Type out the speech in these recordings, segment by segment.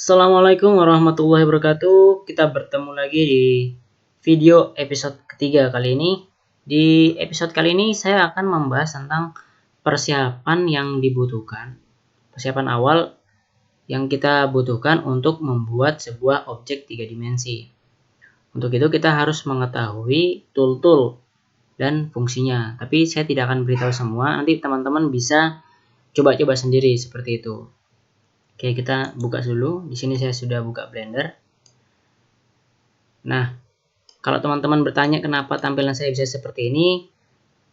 Assalamualaikum warahmatullahi wabarakatuh. Kita bertemu lagi di video episode ketiga kali ini. Di episode kali ini saya akan membahas tentang persiapan yang dibutuhkan. Persiapan awal yang kita butuhkan untuk membuat sebuah objek 3 dimensi. Untuk itu kita harus mengetahui tool-tool dan fungsinya. Tapi saya tidak akan beritahu semua, nanti teman-teman bisa coba-coba sendiri seperti itu. Oke, kita buka dulu. Di sini saya sudah buka Blender. Nah, kalau teman-teman bertanya kenapa tampilan saya bisa seperti ini,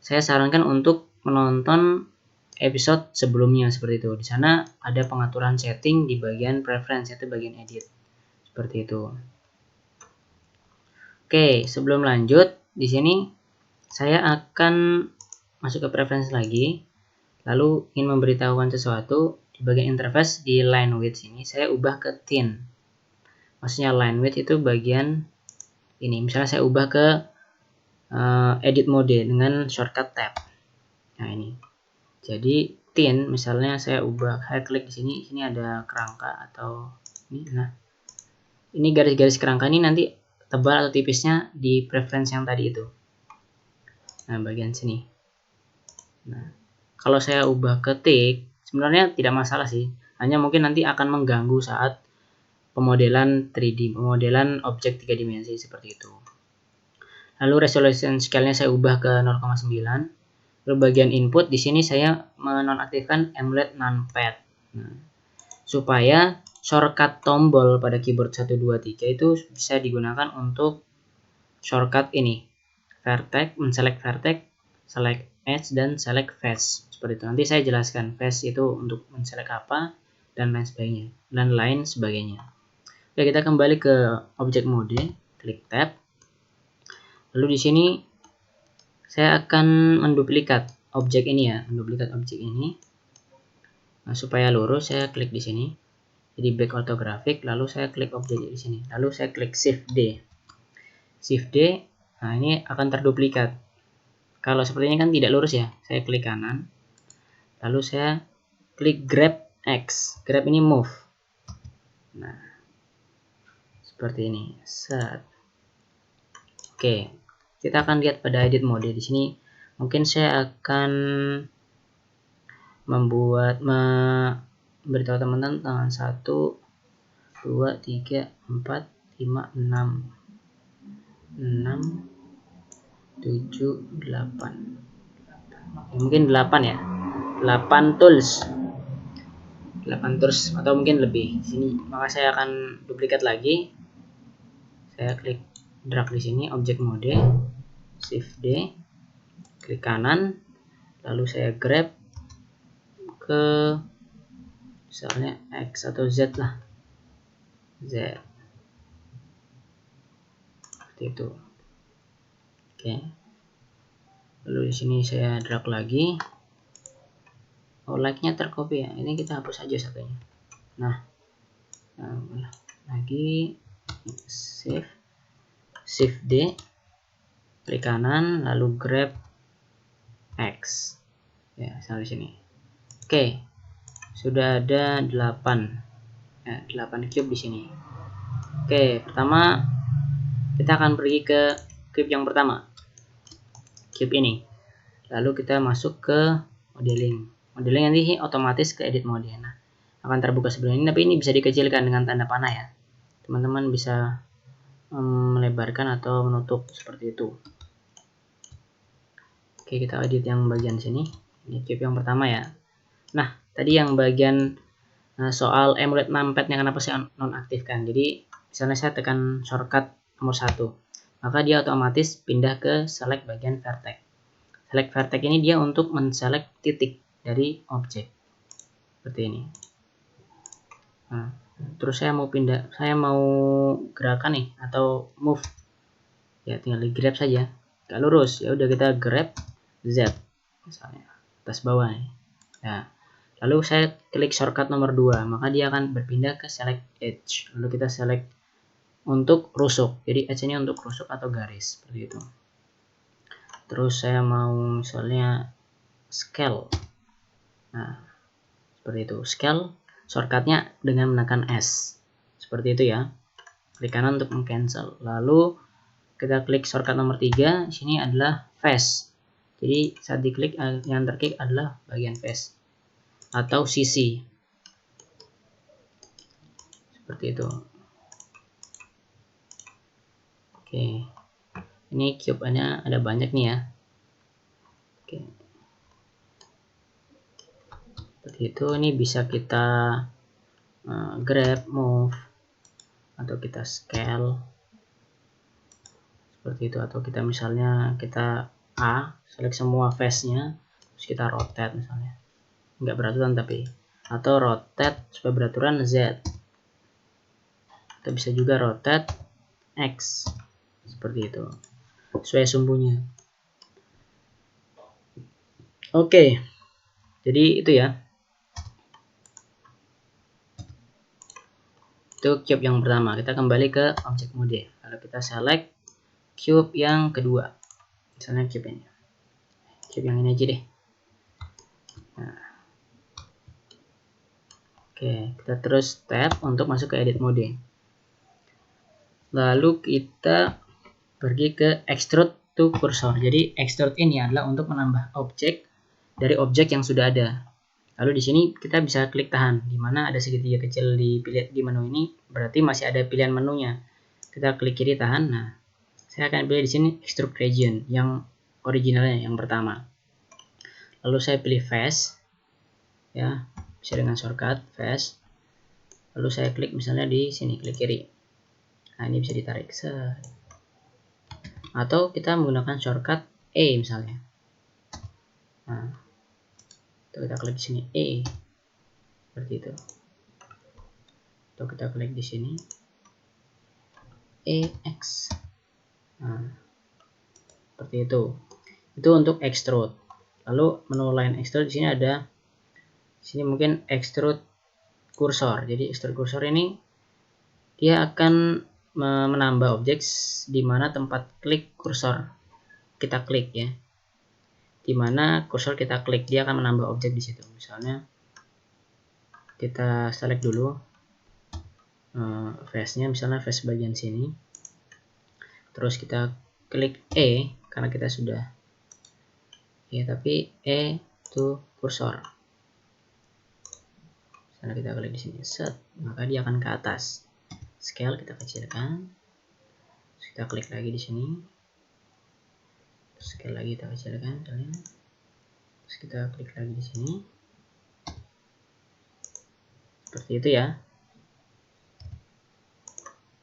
saya sarankan untuk menonton episode sebelumnya seperti itu. Di sana ada pengaturan setting di bagian preference, yaitu bagian edit. Seperti itu. Oke, sebelum lanjut, di sini saya akan masuk ke preference lagi. Lalu ingin memberitahukan sesuatu. Di bagian interface di line width ini saya ubah ke thin. Maksudnya line width itu bagian ini. Misalnya saya ubah ke edit mode dengan shortcut tab. Nah ini. Jadi thin, misalnya saya ubah, saya klik di sini. Sini ada kerangka atau ini. Nah, ini garis-garis kerangka ini nanti tebal atau tipisnya di preference yang tadi itu. Nah, bagian sini. Nah, kalau saya ubah ke thick, sebenarnya tidak masalah sih. Hanya mungkin nanti akan mengganggu saat pemodelan 3D, pemodelan objek 3 dimensi seperti itu. Lalu resolution scale-nya saya ubah ke 0,9. Lalu bagian input di sini saya menonaktifkan emulate numpad. Nah, supaya shortcut tombol pada keyboard 1 2 3 itu bisa digunakan untuk shortcut ini. Vertex, menselect vertex, select edge dan select face. Seperti itu. Nanti saya jelaskan face itu untuk menselect apa dan lain sebagainya. Oke, kita kembali ke object mode, klik tab. Lalu di sini saya akan menduplikat objek ini ya, Nah, supaya lurus saya klik di sini. Jadi back orthographic, lalu saya klik objek di sini. Lalu saya klik Shift D. Shift D, nah ini akan terduplikat. Kalau seperti ini kan tidak lurus ya. Saya klik kanan. Lalu saya klik Grab X. Grab ini move. Nah, seperti ini. Set. Oke. Kita akan lihat pada edit mode di sini. Mungkin saya akan memberitahu teman-teman tentang 1 2 3 4 5 6 7 8. Mungkin 8 ya. 8 tools atau mungkin lebih. Di sini maka saya akan duplikat lagi. Saya klik drag di sini object mode, Shift D, klik kanan, lalu saya grab ke misalnya X atau Z lah. Z. Seperti itu. Oke. Lalu di sini saya drag lagi. Oh, like-nya tercopy ya. Ini kita hapus aja satunya. Nah, lagi save, Shift D, klik kanan, lalu grab X. Ya, sampai sini. Oke. Sudah ada 8. Ya, 8 cube di sini. Oke, pertama kita akan pergi ke cube yang pertama. Cube ini. Lalu kita masuk ke modeling. Modeling nanti otomatis ke edit mode. Nah, akan terbuka sebelum ini, tapi ini bisa dikecilkan dengan tanda panah ya. Teman-teman bisa melebarkan atau menutup seperti itu. Oke, kita edit yang bagian sini. Ini cube yang pertama ya. Nah, tadi yang bagian soal emulate numpad-nya kenapa saya nonaktifkan. Jadi, misalnya saya tekan shortcut nomor 1, maka dia otomatis pindah ke select bagian vertex. Select vertex ini dia untuk menselect titik dari objek. Seperti ini. Nah, terus saya mau gerakan nih atau move. Ya, tinggal di grab saja. Gak lurus, ya udah kita grab Z misalnya atas bawah nih. Nah, lalu saya klik shortcut nomor 2, maka dia akan berpindah ke select edge. Lalu kita select untuk rusuk. Jadi edge ini untuk rusuk atau garis seperti itu. Terus saya mau misalnya scale. Nah, seperti itu. Scale shortcutnya dengan menekan S. seperti itu ya. Klik kanan untuk meng-cancel. Lalu kita klik shortcut nomor 3. Sini adalah face. Jadi saat diklik yang terklik adalah bagian face atau sisi. Seperti itu. Oke. Ini cube-nya ada banyak nih ya. Oke. Seperti itu. Ini bisa kita grab, move, atau kita scale. Seperti itu. Atau kita misalnya kita select semua face-nya, terus kita rotate misalnya. Nggak beraturan tapi. Atau rotate supaya beraturan Z. Kita bisa juga rotate X. Seperti itu. Sesuai sumbunya. Oke. Jadi itu ya. Itu cube yang pertama. Kita kembali ke object mode. Lalu kita select cube yang kedua. Misalnya cube ini. Cube yang ini aja deh. Nah. Oke, kita terus tab untuk masuk ke edit mode. Lalu kita pergi ke extrude to cursor. Jadi extrude ini adalah untuk menambah objek dari objek yang sudah ada. Lalu di sini kita bisa klik tahan, di mana ada segitiga kecil di menu ini, berarti masih ada pilihan menunya. Kita klik kiri tahan. Nah, saya akan pilih di sini extrude region yang originalnya yang pertama. Lalu saya pilih face, ya, bisa dengan shortcut face. Lalu saya klik misalnya di sini, klik kiri. Nah, ini bisa ditarik. Atau kita menggunakan shortcut E misalnya. Nah, kita klik di sini E, seperti itu. Atau kita klik di sini EX. Nah, seperti itu. Itu untuk extrude. Lalu menu lain extrude di sini ada. Di sini mungkin extrude cursor. Jadi extrude cursor ini dia akan menambah objek di mana tempat klik kursor kita klik ya. Di mana kursor kita klik, dia akan menambah objek di situ. Misalnya kita select dulu face-nya, misalnya face bagian sini. Terus kita klik E karena kita sudah ya, tapi E itu kursor. Misalnya kita klik di sini, set, maka dia akan ke atas. Scale kita kecilkan. Terus kita klik lagi di sini. Scale lagi kita kecilkan kalian. Terus kita klik lagi di sini. Seperti itu ya.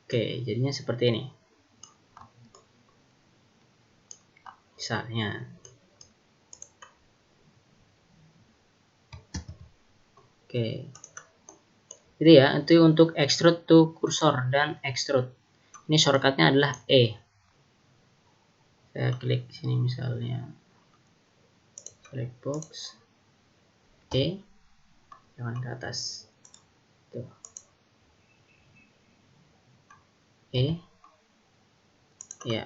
Oke, jadinya seperti ini. Misalnya. Oke. Itu ya, itu untuk extrude to cursor dan extrude. Ini shortcutnya adalah E. Saya klik sini misalnya, select box, E, jangan ke atas. Tuh. E, ya,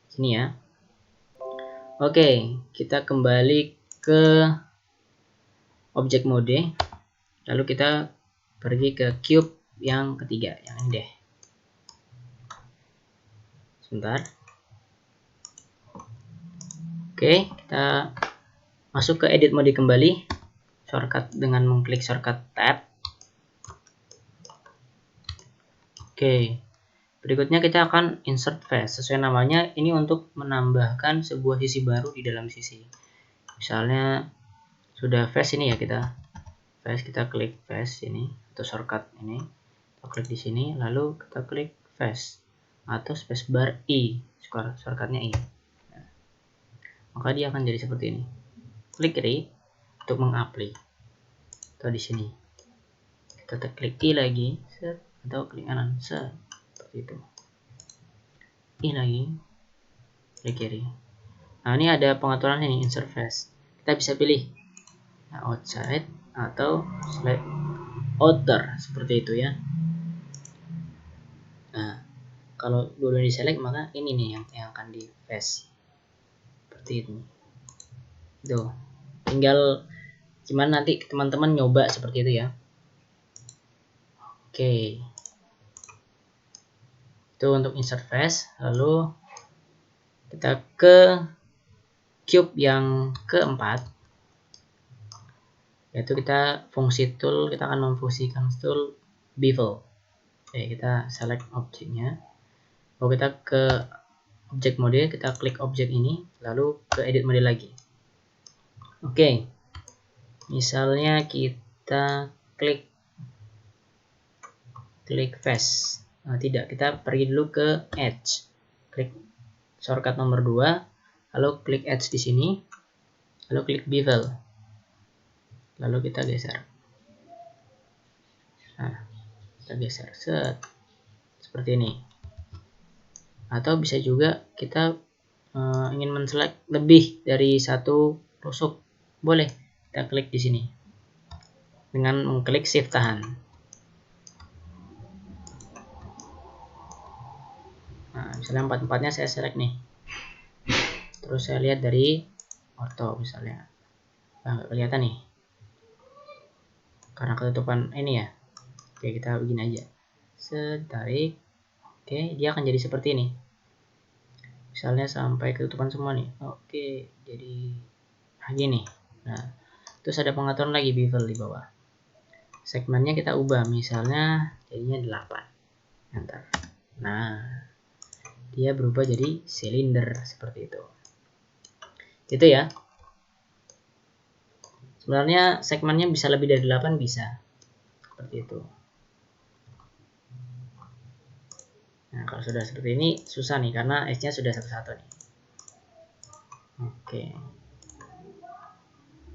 sini ya. Oke, kita kembali ke object mode. Lalu kita pergi ke cube yang ketiga, yang ini deh. Sebentar. Oke, kita masuk ke edit mode kembali. Shortcut dengan mengklik shortcut tab. Oke. Berikutnya kita akan insert face. Sesuai namanya, ini untuk menambahkan sebuah sisi baru di dalam sisi. Misalnya sudah face ini ya, kita klik face ini atau shortcut ini. Kita klik di sini, lalu kita klik face atau spacebar I, shortcutnya I. Nah, maka dia akan jadi seperti ini. Klik kiri untuk mengapply. Atau di sini kita klik I lagi, set, atau klik kanan, set, seperti itu. I lagi, klik kiri. Nah, ini ada pengaturan ini, insert face. Kita bisa pilih outside atau select outer, seperti itu ya. Nah, kalau dulu di select, maka ini nih yang akan di face, seperti itu. Tuh, tinggal gimana nanti teman-teman nyoba seperti itu ya. Oke, Itu untuk insert face. Lalu kita ke cube yang keempat, yaitu kita fungsi tool, kita akan memfungsikan tool bevel. Oke, kita select objeknya. Lalu kita ke object mode, kita klik objek ini, lalu ke edit mode lagi. Oke, misalnya kita klik face. Nah, tidak, kita pergi dulu ke edge, klik shortcut nomor 2, lalu klik edge di sini, lalu klik bevel, lalu kita geser. Nah, kita geser seperti ini. Atau bisa juga kita ingin men-select lebih dari satu rusuk, boleh, kita klik di sini dengan mengklik shift tahan. Nah, misalnya 4-4-nya saya select nih, terus saya lihat dari ortho misalnya, nggak kelihatan nih karena ketutupan ini ya. Oke, kita begini aja, tarik. Oke, dia akan jadi seperti ini, misalnya sampai ketutupan semua nih. Oke, jadi gini. Nah, terus ada pengaturan lagi bevel di bawah, segmennya kita ubah, misalnya jadinya 8, enter. Nah, dia berubah jadi silinder seperti itu. Gitu ya. Sebenarnya segmennya bisa lebih dari 8, bisa seperti itu. Nah, kalau sudah seperti ini susah nih karena edge-nya sudah satu-satu nih.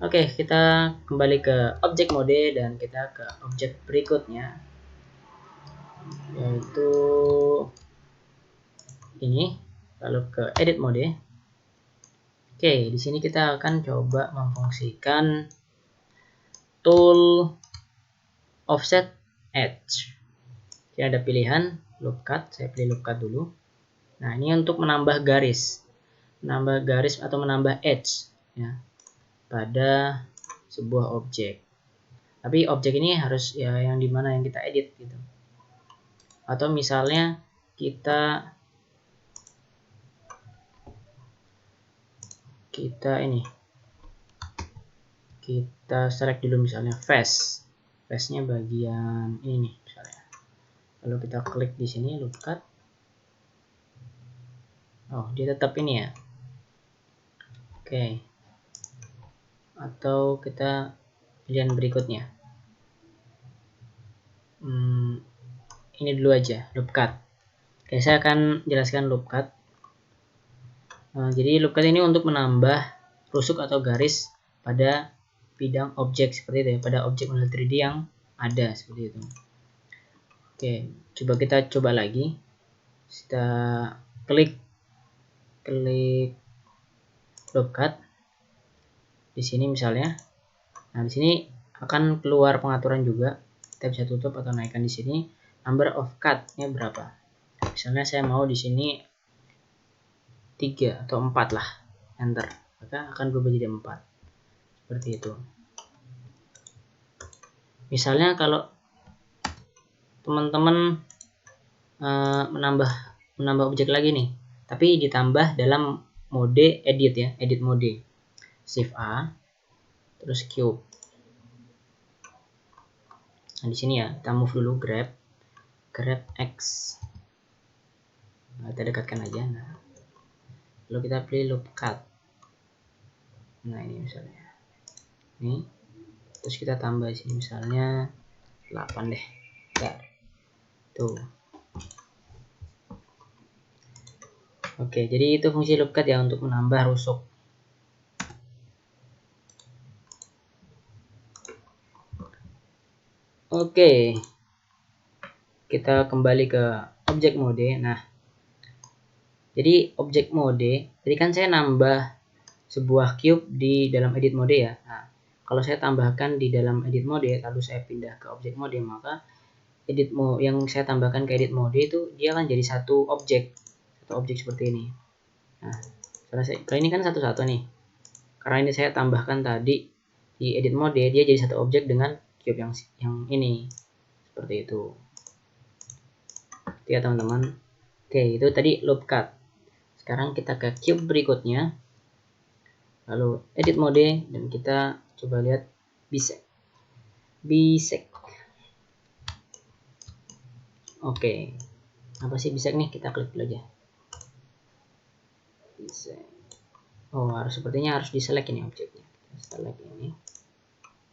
Oke, kita kembali ke objek mode dan kita ke objek berikutnya, yaitu ini, lalu ke edit mode. Oke, di sini kita akan coba memfungsikan tool offset edge. Jadi ada pilihan loop cut, saya pilih loop cut dulu. Nah, ini untuk menambah garis atau menambah edge ya pada sebuah objek. Tapi objek ini harus ya yang dimana yang kita edit gitu. Atau misalnya kita select dulu misalnya face-nya bagian ini nih misalnya. Lalu kita klik di sini loop cut. Oh, dia tetap ini ya. Oke. Atau kita pilihan berikutnya. Ini dulu aja, loop cut. Oke, saya akan jelaskan loop cut. Jadi loop cut ini untuk menambah rusuk atau garis pada bidang objek seperti itu ya, pada objek model 3D yang ada seperti itu. Oke, kita coba lagi. Kita klik loop cut di sini misalnya. Nah, di sini akan keluar pengaturan juga. Kita bisa tutup atau naikkan di sini. Number of cut-nya berapa? Misalnya saya mau di sini 3 atau 4 lah, enter, maka akan berubah jadi 4 seperti itu. Misalnya kalau teman-teman menambah objek lagi nih, tapi ditambah dalam mode edit ya, edit mode, shift A terus cube. Nah, di sini ya kita move dulu, grab X. Nah, kita dekatkan aja. Nah, lalu kita pilih loop cut. Nah, ini misalnya ini, terus kita tambah di sini misalnya 8 deh. Tuh. Oke, jadi itu fungsi loop cut ya, untuk menambah rusuk. Oke, kita kembali ke objek mode. Nah, jadi objek mode, tadi kan saya nambah sebuah cube di dalam edit mode ya. Nah, kalau saya tambahkan di dalam edit mode, lalu saya pindah ke objek mode, maka edit mode yang saya tambahkan ke edit mode itu dia akan jadi satu objek seperti ini. Nah, kali ini kan satu-satu nih. Karena ini saya tambahkan tadi di edit mode, dia jadi satu objek dengan cube yang ini seperti itu. Ya teman-teman. Oke, itu tadi loop cut. Sekarang kita ke cube berikutnya, lalu edit mode, dan kita coba lihat bisect. Oke, apa sih bisect nih? Kita klik dulu aja. Bisect. Oh, sepertinya harus diselect ini objeknya. Kita select ini,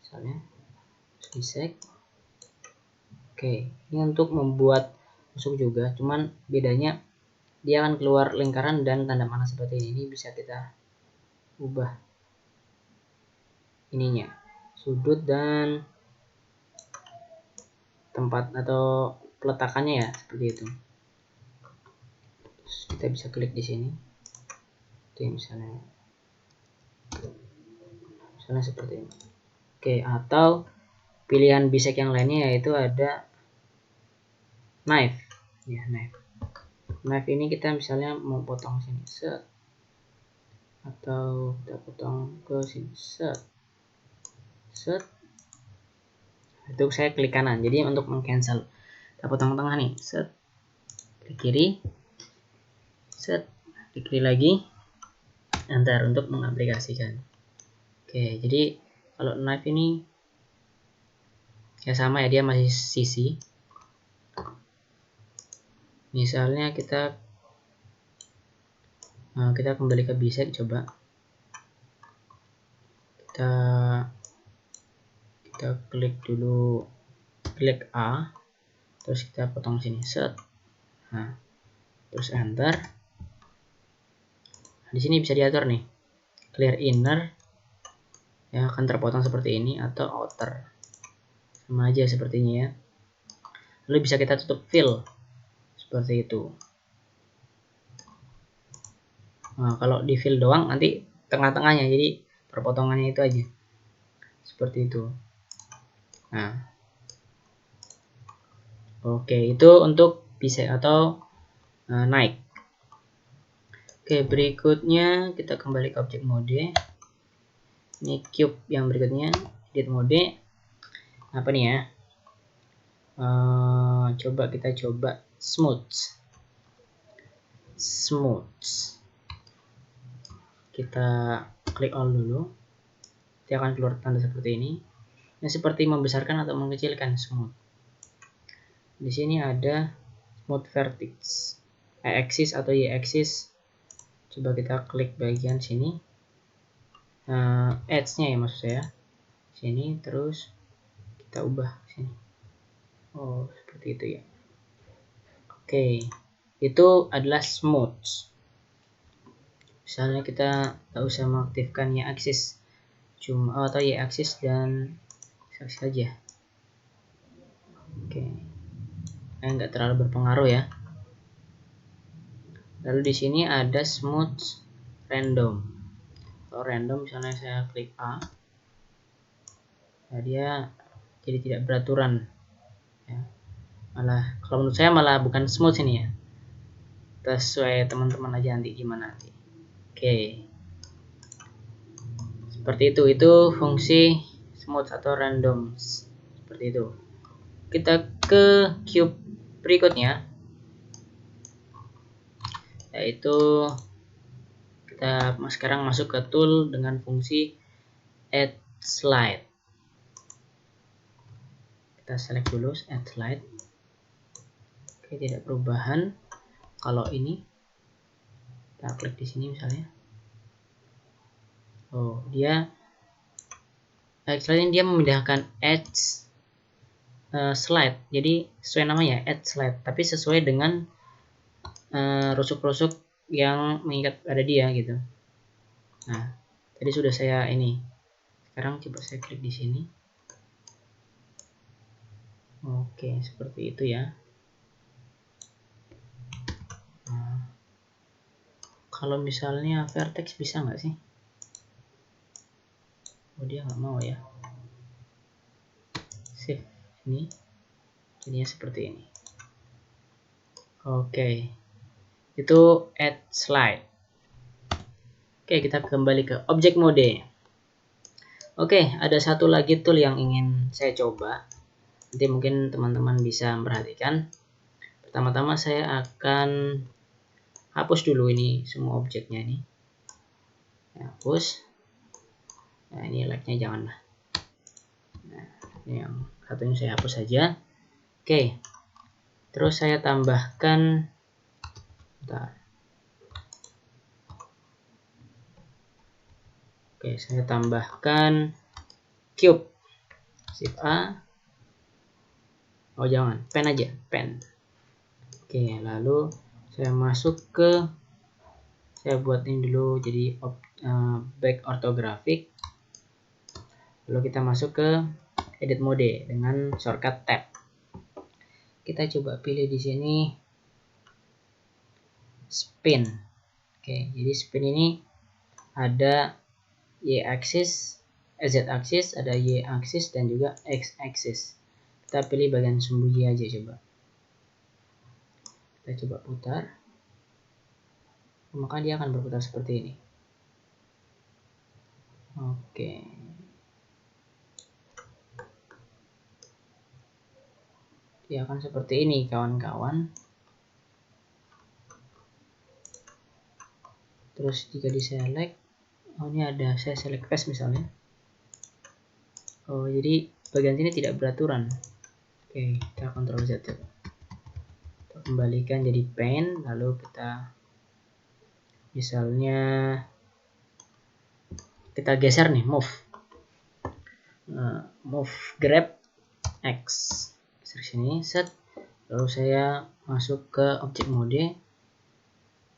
misalnya bisect. Oke, ini untuk membuat masuk juga, cuman bedanya dia akan keluar lingkaran dan tanda panah seperti ini. Ini bisa kita ubah ininya, sudut dan tempat atau peletakannya ya, seperti itu. Terus kita bisa klik di sini, itu misalnya seperti ini. Oke, atau pilihan bisect yang lainnya yaitu ada knife ya, knife ini kita misalnya mau potong sini, set, atau kita potong ke sini, set. Itu saya klik kanan, jadi untuk mengcancel kita potong tengah nih, set, klik kiri, set, klik kiri lagi, enter untuk mengaplikasikan. Oke, jadi kalau knife ini ya sama ya, dia masih sisi. Misalnya kita kembali ke bisect, coba kita klik dulu, klik A, terus kita potong sini, set. Nah, terus enter. Di sini bisa diatur nih, clear inner ya, akan terpotong seperti ini, atau outer, sama aja sepertinya ya. Lalu bisa kita tutup fill seperti itu. Nah, kalau di fill doang nanti tengah-tengahnya, jadi perpotongannya itu aja seperti itu. Nah, oke, itu untuk bisect atau naik. Oke, berikutnya kita kembali ke objek mode. Ini cube yang berikutnya, edit mode. Apa nih ya? Coba kita coba smooth. Kita klik all dulu. Dia akan keluar tanda seperti ini. Ini seperti membesarkan atau mengecilkan smooth. Di sini ada smooth vertex, y-axis atau y-axis. Coba kita klik bagian sini, edge-nya ya maksud saya, sini, terus kita ubah sini. Oh, seperti itu ya. Oke, itu adalah smooth. Misalnya kita nggak usah mengaktifkan y-axis, cuma atau y-axis dan x-axis saja. Oke, nggak terlalu berpengaruh ya. Lalu di sini ada smooth random. Kalau random misalnya saya klik A, nah dia jadi tidak beraturan ya. Malah kalau menurut saya malah bukan smooth ini ya. Sesuai teman-teman aja nanti gimana nanti. Oke, seperti itu fungsi smooth atau random seperti itu. Kita ke cube berikutnya, yaitu kita sekarang masuk ke tool dengan fungsi add slide. Kita select dulu add slide. Oke, tidak perubahan. Kalau ini kita klik di sini misalnya, oh dia dia memindahkan edge slide, jadi sesuai namanya add slide, tapi sesuai dengan rusuk-rusuk yang mengikat pada dia gitu. Nah, tadi sudah saya ini. Sekarang coba saya klik di sini. Oke, seperti itu ya. Nah, kalau misalnya vertex bisa nggak sih? Oh, dia nggak mau ya. Save ini, jadinya seperti ini. Oke, itu add slide. Oke, kita kembali ke objek mode. Oke, ada satu lagi tool yang ingin saya coba. Nanti mungkin teman-teman bisa memperhatikan. Pertama-tama saya akan hapus dulu ini semua objeknya nih. Hapus. Nah, ini like-nya janganlah. Nah, ini yang satunya saya hapus saja. Oke. Terus saya tambahkan, bentar. Oke, saya tambahkan cube. Shift A. Oh, jangan, pen aja, pen. Oke, lalu saya masuk ke, saya buat ini dulu jadi back orthographic. Lalu kita masuk ke edit mode dengan shortcut tab. Kita coba pilih di sini spin. Oke, jadi spin ini ada y-axis, z-axis, ada y-axis dan juga x-axis. Kita pilih bagian sembunyi aja coba. Kita coba putar. Maka dia akan berputar seperti ini. Oke. Dia akan seperti ini kawan-kawan. Terus jika di select, oh ini ada saya select paste misalnya. Oh, jadi bagian sini tidak beraturan. Oke, kita Ctrl Z coba. Kita kembalikan jadi pen, lalu kita misalnya kita geser nih, move grab X, geser sini, set. Lalu saya masuk ke object mode.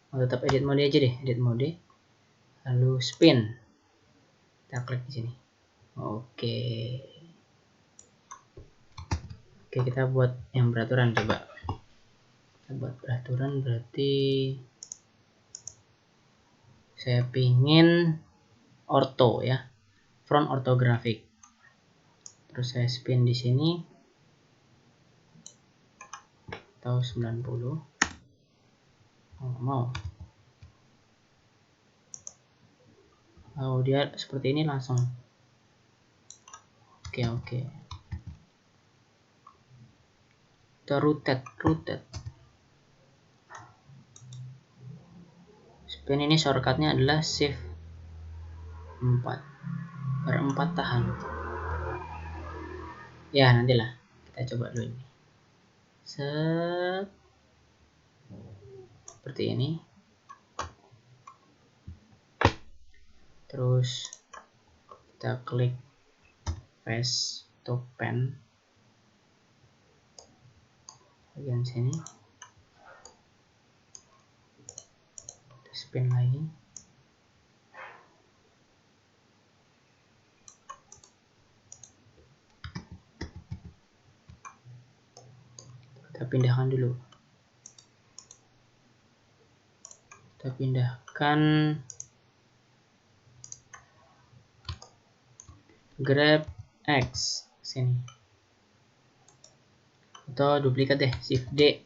Tetap edit mode aja deh, edit mode. Lalu spin. Kita klik di sini. Oke, kita buat yang beraturan coba. Kita buat beraturan berarti saya pingin ortho ya, front orthographic. Terus saya spin di sini atau 90. Mau. Oh, dia seperti ini langsung. Oke. Kita rotate. Spin ini shortcutnya adalah shift 4. Per4 tahan. Ya, nantilah. Kita coba dulu ini. Seperti ini. Terus kita klik paste to pen bagian sini, kita spin lagi, kita pindahkan dulu, kita pindahkan grab X sini, atau duplikat deh, shift D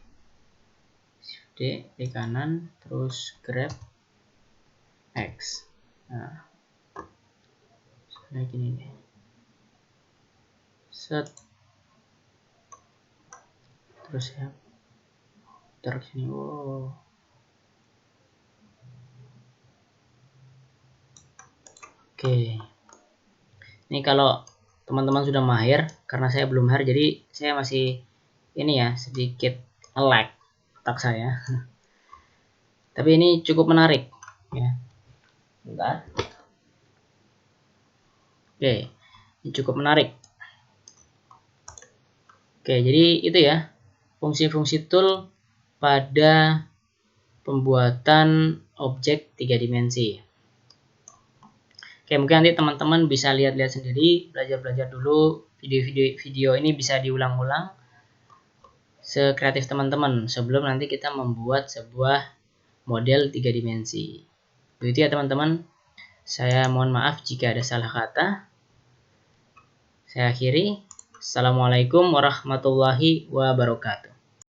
di kanan, terus grab X. Nah, kayak gini deh, set, terus ya taruh sini. Wow. Oke. Ini kalau teman-teman sudah mahir, karena saya belum mahir, jadi saya masih ini ya, sedikit lag otak saya. Tapi ini cukup menarik ya. Bentar. Oke, ini cukup menarik. Oke, jadi itu ya fungsi-fungsi tool pada pembuatan objek 3 dimensi. Oke, mungkin nanti teman-teman bisa lihat-lihat sendiri, belajar-belajar dulu. Video ini bisa diulang-ulang sekreatif teman-teman sebelum nanti kita membuat sebuah model 3 dimensi. Begitu ya teman-teman. Saya mohon maaf jika ada salah kata. Saya akhiri. Assalamualaikum warahmatullahi wabarakatuh.